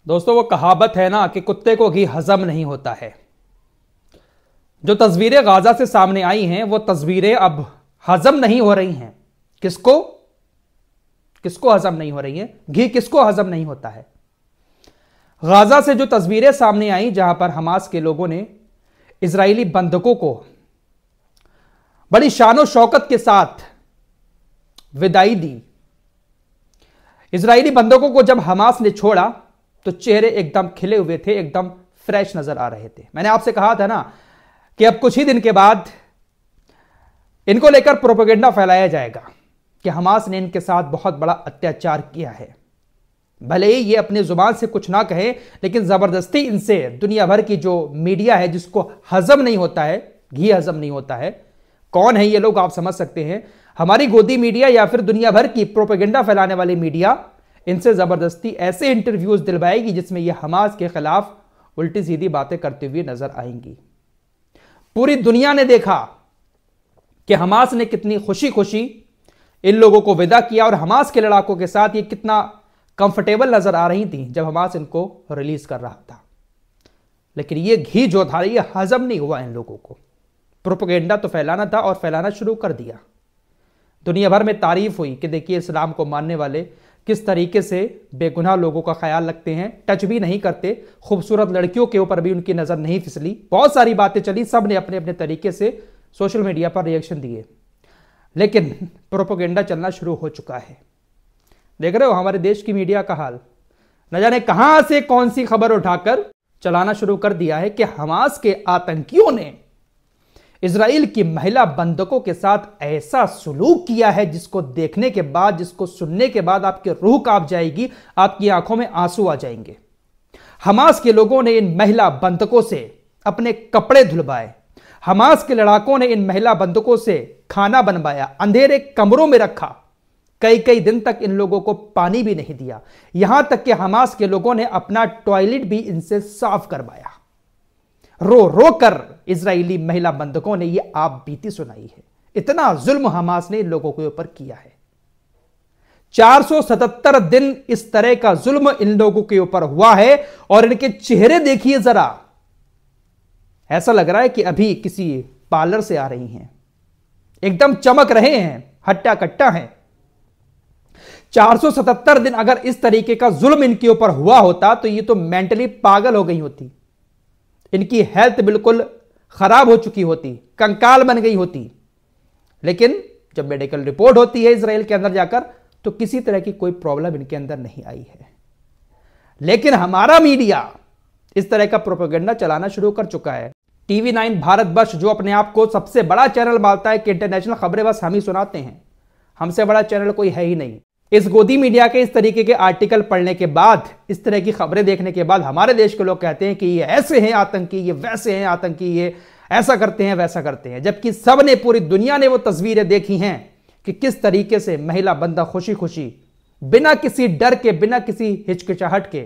दोस्तों, वो कहावत है ना कि कुत्ते को घी हजम नहीं होता है। जो तस्वीरें गाजा से सामने आई हैं वो तस्वीरें अब हजम नहीं हो रही हैं। किसको किसको हजम नहीं हो रही है? घी किसको हजम नहीं होता है? गाजा से जो तस्वीरें सामने आई जहां पर हमास के लोगों ने इजरायली बंधकों को बड़ी शानो शौकत के साथ विदाई दी। इजरायली बंधकों को जब हमास ने छोड़ा तो चेहरे एकदम खिले हुए थे, एकदम फ्रेश नजर आ रहे थे। मैंने आपसे कहा था ना कि अब कुछ ही दिन के बाद इनको लेकर प्रोपेगेंडा फैलाया जाएगा कि हमास ने इनके साथ बहुत बड़ा अत्याचार किया है। भले ही ये अपनी जुबान से कुछ ना कहे, लेकिन जबरदस्ती इनसे दुनिया भर की जो मीडिया है जिसको हजम नहीं होता है, घी हजम नहीं होता है। कौन है ये लोग आप समझ सकते हैं। हमारी गोदी मीडिया या फिर दुनिया भर की प्रोपेगेंडा फैलाने वाली मीडिया इनसे जबरदस्ती ऐसे इंटरव्यूज दिलवाएगी जिसमें ये हमास के खिलाफ उल्टी सीधी बातें करते हुए नजर आएंगी। पूरी दुनिया ने देखा कि हमास ने कितनी खुशी खुशी इन लोगों को विदा किया और हमास के लड़ाकों के साथ ये कितना कंफर्टेबल नजर आ रही थी जब हमास इनको रिलीज कर रहा था। लेकिन ये घी जो था ये हजम नहीं हुआ इन लोगों को। प्रोपेगेंडा तो फैलाना था और फैलाना शुरू कर दिया। दुनिया भर में तारीफ हुई कि देखिए इस्लाम को मानने वाले किस तरीके से बेगुनाह लोगों का ख्याल रखते हैं, टच भी नहीं करते, खूबसूरत लड़कियों के ऊपर भी उनकी नजर नहीं फिसली। बहुत सारी बातें चली, सब ने अपने अपने तरीके से सोशल मीडिया पर रिएक्शन दिए। लेकिन प्रोपेगेंडा चलना शुरू हो चुका है। देख रहे हो हमारे देश की मीडिया का हाल। न जाने कहां से कौन सी खबर उठाकर चलाना शुरू कर दिया है कि हमास के आतंकियों ने इजराइल की महिला बंधकों के साथ ऐसा सुलूक किया है जिसको देखने के बाद, जिसको सुनने के बाद आपकी रूह कांप जाएगी, आपकी आंखों में आंसू आ जाएंगे। हमास के लोगों ने इन महिला बंधकों से अपने कपड़े धुलवाए। हमास के लड़ाकों ने इन महिला बंधकों से खाना बनवाया, अंधेरे कमरों में रखा। कई कई दिन तक इन लोगों को पानी भी नहीं दिया। यहां तक कि हमास के लोगों ने अपना टॉयलेट भी इनसे साफ करवाया। रो रो कर इजरायली महिला बंधकों ने यह आप बीती सुनाई है। इतना जुल्म हमास ने इन लोगों के ऊपर किया है। 477 दिन इस तरह का जुल्म इन लोगों के ऊपर हुआ है और इनके चेहरे देखिए जरा, ऐसा लग रहा है कि अभी किसी पार्लर से आ रही हैं, एकदम चमक रहे हैं, हट्टा कट्टा हैं। 477 दिन अगर इस तरीके का जुल्म इनके ऊपर हुआ होता तो ये तो मेंटली पागल हो गई होती। इनकी हेल्थ बिल्कुल खराब हो चुकी होती, कंकाल बन गई होती। लेकिन जब मेडिकल रिपोर्ट होती है इजराइल के अंदर जाकर तो किसी तरह की कोई प्रॉब्लम इनके अंदर नहीं आई है। लेकिन हमारा मीडिया इस तरह का प्रोपेगेंडा चलाना शुरू कर चुका है। टीवी 9 भारतवर्ष जो अपने आप को सबसे बड़ा चैनल मानता है कि इंटरनेशनल खबरें बस हम ही सुनाते हैं, हमसे बड़ा चैनल कोई है ही नहीं। इस गोदी मीडिया के इस तरीके के आर्टिकल पढ़ने के बाद, इस तरह की खबरें देखने के बाद हमारे देश के लोग कहते हैं कि ये ऐसे हैं आतंकी, ये वैसे हैं आतंकी, ये ऐसा करते हैं वैसा करते हैं। जबकि सबने, पूरी दुनिया ने वो तस्वीरें देखी हैं कि किस तरीके से महिला बंदा खुशी खुशी बिना किसी डर के, बिना किसी हिचकिचाहट के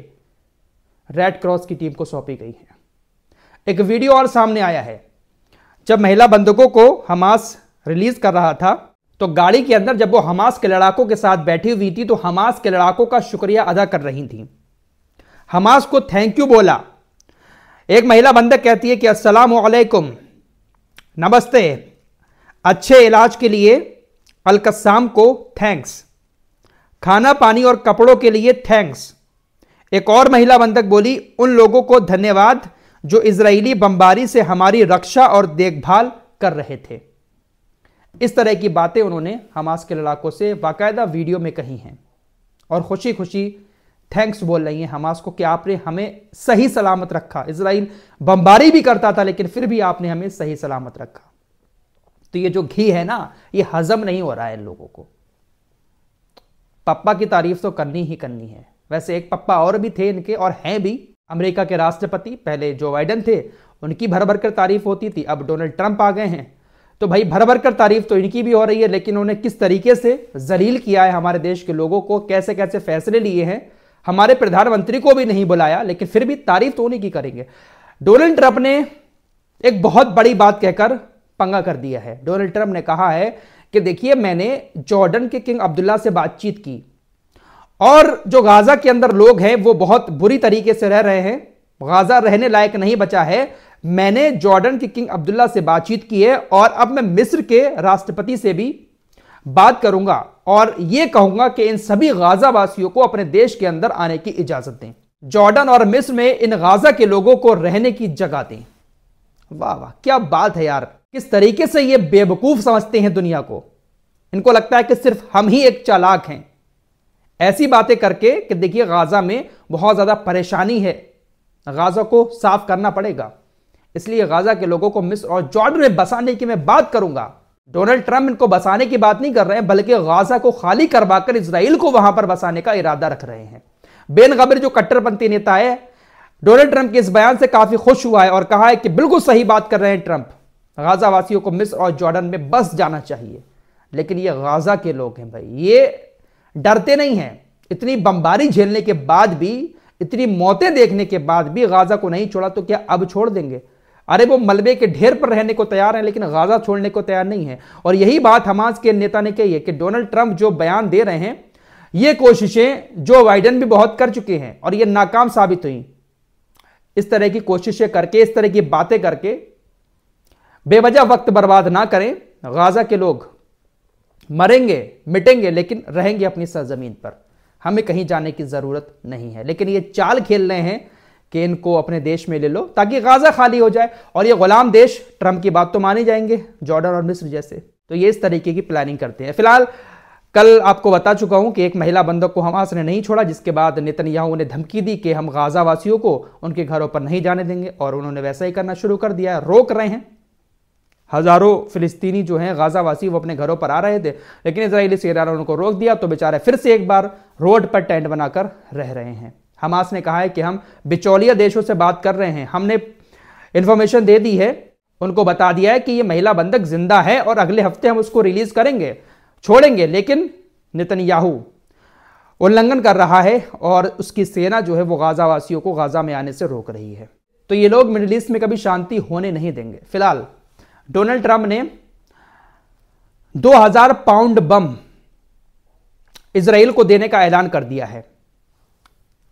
रेड क्रॉस की टीम को सौंपी गई है। एक वीडियो और सामने आया है, जब महिला बंधकों को हमास रिलीज कर रहा था तो गाड़ी के अंदर जब वो हमास के लड़ाकों के साथ बैठी हुई थी तो हमास के लड़ाकों का शुक्रिया अदा कर रही थी, हमास को थैंक यू बोला। एक महिला बंधक कहती है कि अस्सलाम वालेकुम, नमस्ते, अच्छे इलाज के लिए अलकस्साम को थैंक्स, खाना पानी और कपड़ों के लिए थैंक्स। एक और महिला बंधक बोली, उन लोगों को धन्यवाद जो इजरायली बमबारी से हमारी रक्षा और देखभाल कर रहे थे। इस तरह की बातें उन्होंने हमास के लड़ाकों से बाकायदा वीडियो में कही हैं और खुशी खुशी थैंक्स बोल रही हैं हमास को कि आपने हमें सही सलामत रखा। इजराइल बमबारी भी करता था लेकिन फिर भी आपने हमें सही सलामत रखा। तो ये जो घी है ना, ये हजम नहीं हो रहा है इन लोगों को। पप्पा की तारीफ तो करनी ही करनी है। वैसे एक पप्पा और भी थे इनके, और हैं भी, अमेरिका के राष्ट्रपति, पहले जो बाइडेन थे, उनकी भर भर कर तारीफ होती थी। अब डोनाल्ड ट्रंप आ गए हैं तो भाई भर भर कर तारीफ तो इनकी भी हो रही है। लेकिन उन्होंने किस तरीके से जलील किया है हमारे देश के लोगों को, कैसे कैसे फैसले लिए हैं। हमारे प्रधानमंत्री को भी नहीं बुलाया लेकिन फिर भी तारीफ तो उन्हीं की करेंगे। डोनाल्ड ट्रंप ने एक बहुत बड़ी बात कहकर पंगा कर दिया है। डोनाल्ड ट्रंप ने कहा है कि देखिए, मैंने जॉर्डन के किंग अब्दुल्ला से बातचीत की और जो गाजा के अंदर लोग हैं वो बहुत बुरी तरीके से रह रहे हैं, गाजा रहने लायक नहीं बचा है। मैंने जॉर्डन के किंग अब्दुल्ला से बातचीत की है और अब मैं मिस्र के राष्ट्रपति से भी बात करूंगा और यह कहूंगा कि इन सभी गाजा वासियों को अपने देश के अंदर आने की इजाजत दें। जॉर्डन और मिस्र में इन गाजा के लोगों को रहने की जगह दें। वाह वाह, क्या बात है यार। किस तरीके से ये बेवकूफ समझते हैं दुनिया को। इनको लगता है कि सिर्फ हम ही एक चालाक हैं ऐसी बातें करके कि देखिए गाजा में बहुत ज्यादा परेशानी है, गाजा को साफ करना पड़ेगा। इसलिए गाजा के लोगों को मिस्र और जॉर्डन में बसाने की मैं बात करूंगा। डोनाल्ड ट्रंप इनको बसाने की बात नहीं कर रहे हैं, बल्कि गाजा को खाली करवाकर इजराइल को वहां पर बसाने का इरादा रख रहे हैं। बेन गबीर जो कट्टरपंथी नेता है, डोनाल्ड ट्रंप के इस बयान से काफी खुश हुआ है और कहा है कि बिल्कुल सही बात कर रहे हैं ट्रंप, गाजा वासियों को मिस्र और जॉर्डन में बस जाना चाहिए। लेकिन ये गाजा के लोग हैं भाई, ये डरते नहीं हैं। इतनी बमबारी झेलने के बाद भी, इतनी मौतें देखने के बाद भी गाजा को नहीं छोड़ा तो क्या अब छोड़ देंगे? अरे वो मलबे के ढेर पर रहने को तैयार है लेकिन गाजा छोड़ने को तैयार नहीं है। और यही बात हमास के नेता ने कही है कि डोनाल्ड ट्रंप जो बयान दे रहे हैं, ये कोशिशें जो बाइडेन भी बहुत कर चुके हैं और ये नाकाम साबित हुई। इस तरह की कोशिशें करके, इस तरह की बातें करके बेवजह वक्त बर्बाद ना करें। गाजा के लोग मरेंगे, मिटेंगे, लेकिन रहेंगे अपनी सरजमीन पर। हमें कहीं जाने की जरूरत नहीं है। लेकिन ये चाल खेल रहे हैं कि इनको अपने देश में ले लो ताकि गाजा खाली हो जाए और ये गुलाम देश ट्रंप की बात तो माने जाएंगे, जॉर्डन और मिस्र जैसे। तो ये इस तरीके की प्लानिंग करते हैं। फिलहाल कल आपको बता चुका हूं कि एक महिला बंधक को हमास ने नहीं छोड़ा, जिसके बाद नेतन्याहू ने धमकी दी कि हम गाजा वासियों को उनके घरों पर नहीं जाने देंगे और उन्होंने वैसा ही करना शुरू कर दिया है। रोक रहे हैं। हजारों फिलिस्तीनी जो हैं गाजावासी वो अपने घरों पर आ रहे थे, लेकिन इजरायली सेना ने उनको रोक दिया तो बेचारे फिर से एक बार रोड पर टेंट बनाकर रह रहे हैं। हमास ने कहा है कि हम बिचौलिया देशों से बात कर रहे हैं, हमने इंफॉर्मेशन दे दी है, उनको बता दिया है कि ये महिला बंधक जिंदा है और अगले हफ्ते हम उसको रिलीज करेंगे, छोड़ेंगे। लेकिन नेतन्याहू उल्लंघन कर रहा है और उसकी सेना जो है वो गाजावासियों को गाजा में आने से रोक रही है। तो ये लोग मिडिल ईस्ट में कभी शांति होने नहीं देंगे। फिलहाल डोनाल्ड ट्रंप ने 2000 पाउंड बम इजराइल को देने का ऐलान कर दिया है।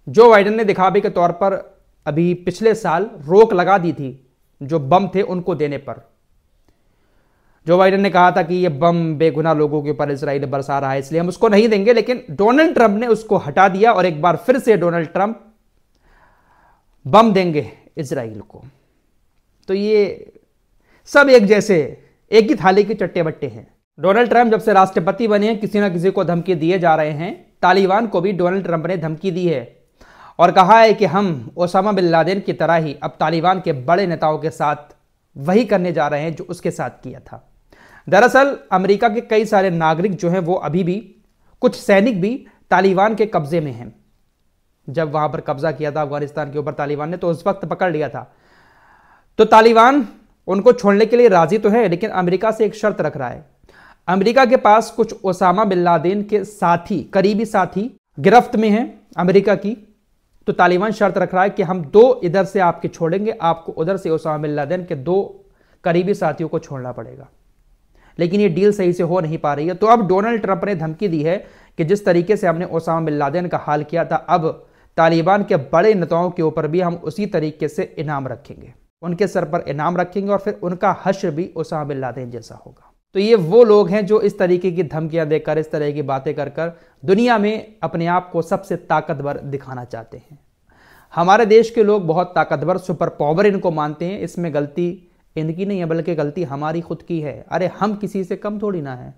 जो बाइडेन ने दिखावे के तौर पर अभी पिछले साल रोक लगा दी थी जो बम थे उनको देने पर। जो बाइडेन ने कहा था कि ये बम बेगुनाह लोगों के ऊपर इजराइल बरसा रहा है इसलिए हम उसको नहीं देंगे, लेकिन डोनाल्ड ट्रंप ने उसको हटा दिया और एक बार फिर से डोनाल्ड ट्रंप बम देंगे इजराइल को। तो ये सब एक जैसे, एक ही थाली के चट्टे बट्टे हैं। डोनाल्ड ट्रंप जब से राष्ट्रपति बने हैं किसी ना किसी को धमकी दिए जा रहे हैं। तालिबान को भी डोनाल्ड ट्रंप ने धमकी दी है और कहा है कि हम ओसामा बिन लादेन की तरह ही अब तालिबान के बड़े नेताओं के साथ वही करने जा रहे हैं जो उसके साथ किया था। दरअसल अमेरिका के कई सारे नागरिक जो हैं वो अभी भी, कुछ सैनिक भी तालिबान के कब्जे में हैं। जब वहां पर कब्जा किया था अफगानिस्तान के ऊपर तालिबान ने तो उस वक्त पकड़ लिया था। तो तालिबान उनको छोड़ने के लिए राजी तो है, लेकिन अमेरिका से एक शर्त रख रहा है। अमेरिका के पास कुछ ओसामा बिन लादेन के साथी, करीबी साथी गिरफ्त में हैं अमेरिका की। तो तालिबान शर्त रख रहा है कि हम 2 इधर से आपके छोड़ेंगे, आपको उधर से ओसामा बिन लादेन के 2 करीबी साथियों को छोड़ना पड़ेगा। लेकिन ये डील सही से हो नहीं पा रही है। तो अब डोनाल्ड ट्रंप ने धमकी दी है कि जिस तरीके से हमने ओसामा बिन लादेन का हाल किया था, अब तालिबान के बड़े नेताओं के ऊपर भी हम उसी तरीके से इनाम रखेंगे, उनके सर पर इनाम रखेंगे और फिर उनका हश्र भी ओसामा बिन लादेन जैसा होगा। तो ये वो लोग हैं जो इस तरीके की धमकियां देकर, इस तरह की बातें कर कर दुनिया में अपने आप को सबसे ताकतवर दिखाना चाहते हैं। हमारे देश के लोग बहुत ताकतवर, सुपर पावर इनको मानते हैं। इसमें गलती इनकी नहीं है बल्कि गलती हमारी खुद की है। अरे हम किसी से कम थोड़ी ना है।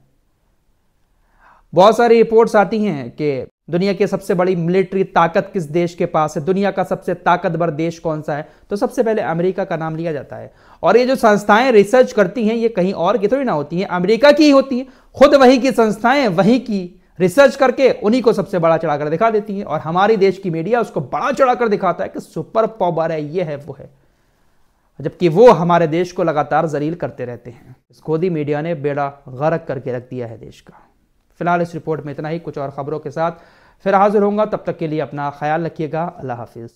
बहुत सारी रिपोर्ट्स आती हैं कि दुनिया की सबसे बड़ी मिलिट्री ताकत किस देश के पास है, दुनिया का सबसे ताकतवर देश कौन सा है, तो सबसे पहले अमेरिका का नाम लिया जाता है। और ये जो संस्थाएं रिसर्च करती हैं ये कहीं और की थोड़ी ना होती हैं, अमेरिका की ही होती हैं। खुद वहीं की संस्थाएं वहीं की रिसर्च करके उन्हीं को सबसे बड़ा चढ़ाकर दिखा देती हैं। और हमारी देश की मीडिया उसको बड़ा चढ़ाकर दिखाता है कि सुपर पावर है, ये है, वो है, जबकि वो हमारे देश को लगातार जलील करते रहते हैं। इस खोदी मीडिया ने बेड़ा गर्क करके रख दिया है देश का। फिलहाल इस रिपोर्ट में इतना ही। कुछ और खबरों के साथ फिर हाजिर होऊंगा, तब तक के लिए अपना ख्याल रखिएगा। अल्लाह हाफिज।